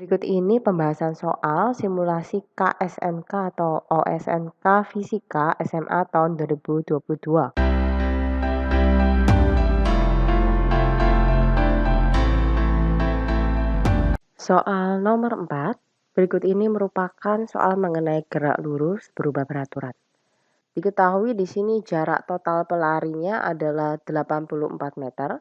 Berikut ini pembahasan soal simulasi KSMK atau OSMK Fisika SMA tahun 2022. Soal nomor 4, berikut ini merupakan soal mengenai gerak lurus berubah beraturan. Diketahui di sini jarak total pelarinya adalah 84 meter,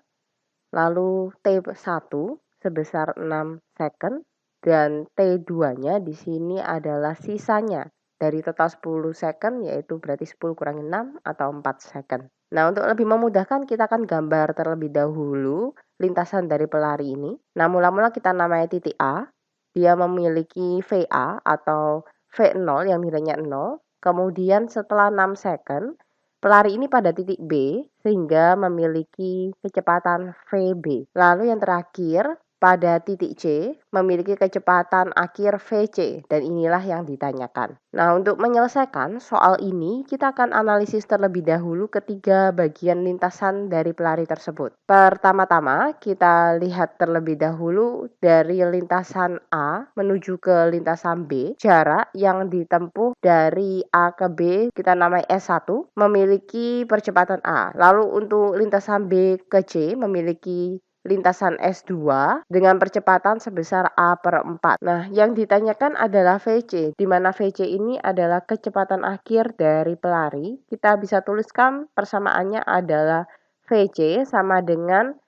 lalu T1 sebesar 6 second, dan T2-nya di sini adalah sisanya dari total 10 second, yaitu berarti 10 kurangi 6 atau 4 second. Nah, untuk lebih memudahkan kita akan gambar terlebih dahulu lintasan dari pelari ini. Nah, mula-mula kita namai titik A. Dia memiliki VA atau V0 yang nilainya 0. Kemudian setelah 6 second, pelari ini pada titik B sehingga memiliki kecepatan VB. Lalu yang terakhir pada titik C memiliki kecepatan akhir VC, dan inilah yang ditanyakan. Nah, untuk menyelesaikan soal ini kita akan analisis terlebih dahulu ketiga bagian lintasan dari pelari tersebut. Pertama-tama kita lihat terlebih dahulu dari lintasan A menuju ke lintasan B. Jarak yang ditempuh dari A ke B kita namai S1 memiliki percepatan A. Lalu untuk lintasan B ke C memiliki lintasan S2 dengan percepatan sebesar A/4. Nah, yang ditanyakan adalah VC, di mana VC ini adalah kecepatan akhir dari pelari. Kita bisa tuliskan persamaannya adalah VC sama dengan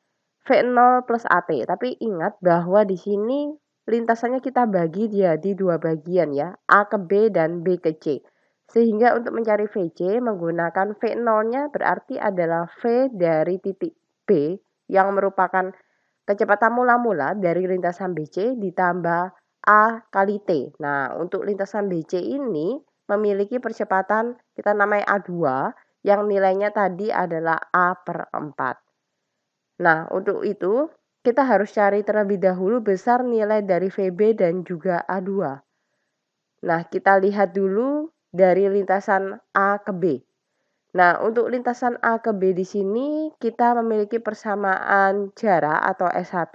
V0 plus AT. Tapi ingat bahwa di sini lintasannya kita bagi jadi dua bagian ya, A ke B dan B ke C. Sehingga untuk mencari VC menggunakan V0-nya berarti adalah V dari titik B yang merupakan kecepatan mula-mula dari lintasan BC ditambah A kali T. Nah, untuk lintasan BC ini memiliki percepatan kita namai A2 yang nilainya tadi adalah A/4. Nah, untuk itu kita harus cari terlebih dahulu besar nilai dari VB dan juga A2. Nah, kita lihat dulu dari lintasan A ke B. Nah, untuk lintasan A ke B di sini kita memiliki persamaan jarak atau S1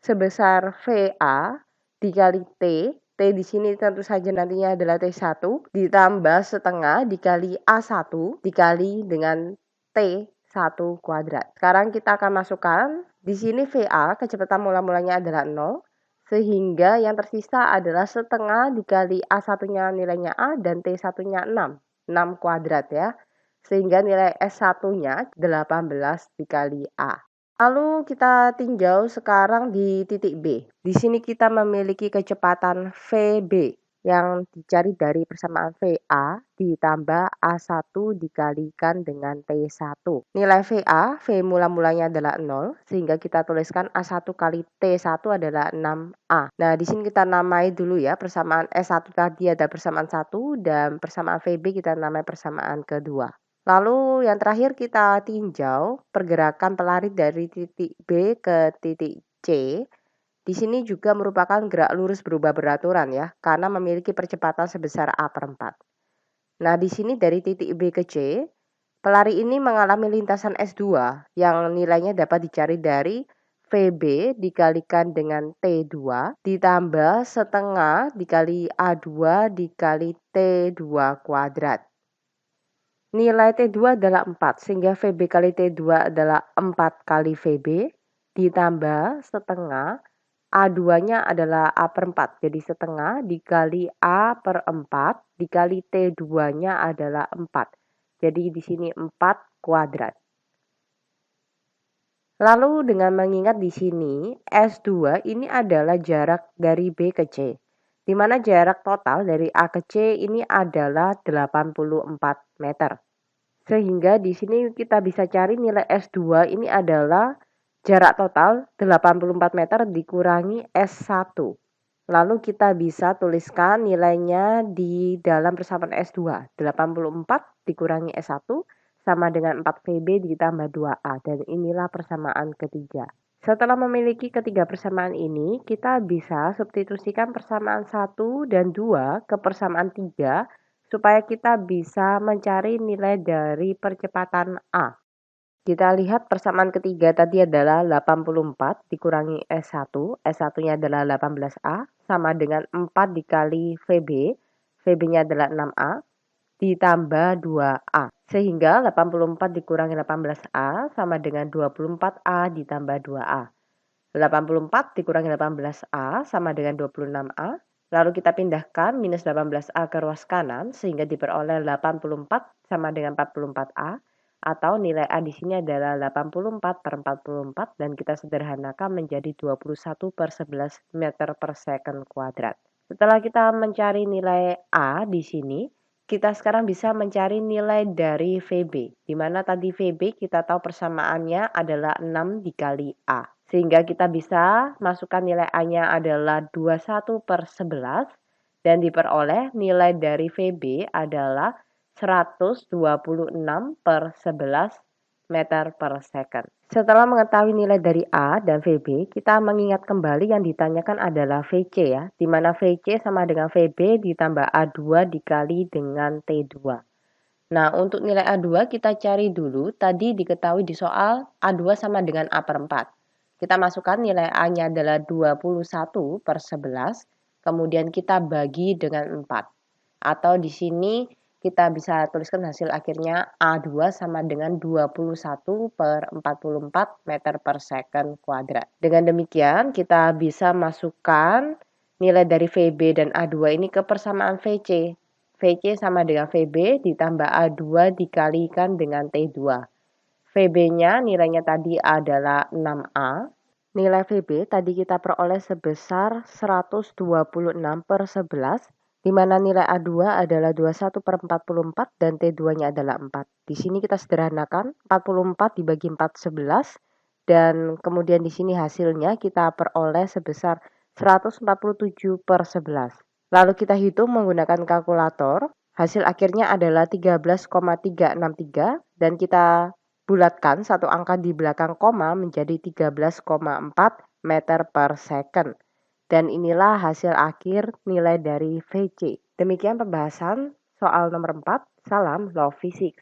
sebesar VA dikali T. T di sini tentu saja nantinya adalah T1 ditambah setengah dikali A1 dikali dengan T1 kuadrat. Sekarang kita akan masukkan di sini VA kecepatan mula-mulanya adalah 0. Sehingga yang tersisa adalah setengah dikali A1-nya nilainya A dan T1-nya 6. 6 kuadrat ya. Sehingga nilai S1-nya 18 dikali A. Lalu kita tinjau sekarang di titik B. Di sini kita memiliki kecepatan VB yang dicari dari persamaan VA ditambah A1 dikalikan dengan T1. Nilai VA, V mula-mulanya adalah 0, sehingga kita tuliskan A1 kali T1 adalah 6A. Nah, di sini kita namai dulu ya, persamaan S1 tadi ada persamaan 1 dan persamaan VB kita namai persamaan kedua. Lalu yang terakhir kita tinjau pergerakan pelari dari titik B ke titik C. Di sini juga merupakan gerak lurus berubah beraturan ya, karena memiliki percepatan sebesar A/4. Nah, di sini dari titik B ke C, pelari ini mengalami lintasan S2 yang nilainya dapat dicari dari VB dikalikan dengan T2 ditambah setengah dikali A2 dikali T2 kuadrat. Nilai T2 adalah 4, sehingga VB kali T2 adalah 4 kali VB, ditambah setengah, A2-nya adalah A/4, jadi setengah dikali A/4, dikali T2-nya adalah 4. Jadi di sini 4 kuadrat. Lalu dengan mengingat di sini, S2 ini adalah jarak dari B ke C, di mana jarak total dari A ke C ini adalah 84 meter. Sehingga di sini kita bisa cari nilai S2 ini adalah jarak total 84 meter dikurangi S1. Lalu kita bisa tuliskan nilainya di dalam persamaan S2. 84 dikurangi S1 sama dengan 4 VB ditambah 2A. Dan inilah persamaan ketiga. Setelah memiliki ketiga persamaan ini, kita bisa substitusikan persamaan 1 dan 2 ke persamaan 3 supaya kita bisa mencari nilai dari percepatan A. Kita lihat persamaan ketiga tadi adalah 84 dikurangi S1. S1-nya adalah 18A sama dengan 4 dikali VB. VB-nya adalah 6A ditambah 2A. Sehingga 84 dikurangi 18A sama dengan 24A ditambah 2A. 84 dikurangi 18A sama dengan 26A. Lalu kita pindahkan minus 18A ke ruas kanan sehingga diperoleh 84 sama dengan 44A. Atau nilai A di sini adalah 84 per 44 dan kita sederhanakan menjadi 21/11 meter per second kuadrat. Setelah kita mencari nilai A di sini, kita sekarang bisa mencari nilai dari VB, di mana tadi VB kita tahu persamaannya adalah 6 dikali A. Sehingga kita bisa masukkan nilai A-nya adalah 21/11 dan diperoleh nilai dari VB adalah 126/11 meter per second. Setelah mengetahui nilai dari A dan VB, kita mengingat kembali yang ditanyakan adalah VC ya, di mana VC sama dengan VB ditambah A2 dikali dengan T2. Nah, untuk nilai A2 kita cari dulu, tadi diketahui di soal A2 sama dengan A per 4. Kita masukkan nilai A-nya adalah 21/11, kemudian kita bagi dengan 4. Atau di sini kita bisa tuliskan hasil akhirnya A2 sama dengan 21/44 meter per second kuadrat. Dengan demikian kita bisa masukkan nilai dari VB dan A2 ini ke persamaan VC. VC sama dengan VB ditambah A2 dikalikan dengan T2. VB-nya nilainya tadi adalah 6A. Nilai VB tadi kita peroleh sebesar 126/11, di mana nilai A2 adalah 21/44 dan T2-nya adalah 4. Di sini kita sederhanakan, 44 dibagi 4 11, dan kemudian di sini hasilnya kita peroleh sebesar 147/11. Lalu kita hitung menggunakan kalkulator, hasil akhirnya adalah 13,363 dan kita bulatkan satu angka di belakang koma menjadi 13,4 meter per second. Dan inilah hasil akhir nilai dari VC. Demikian pembahasan soal nomor 4. Salam Love Physics.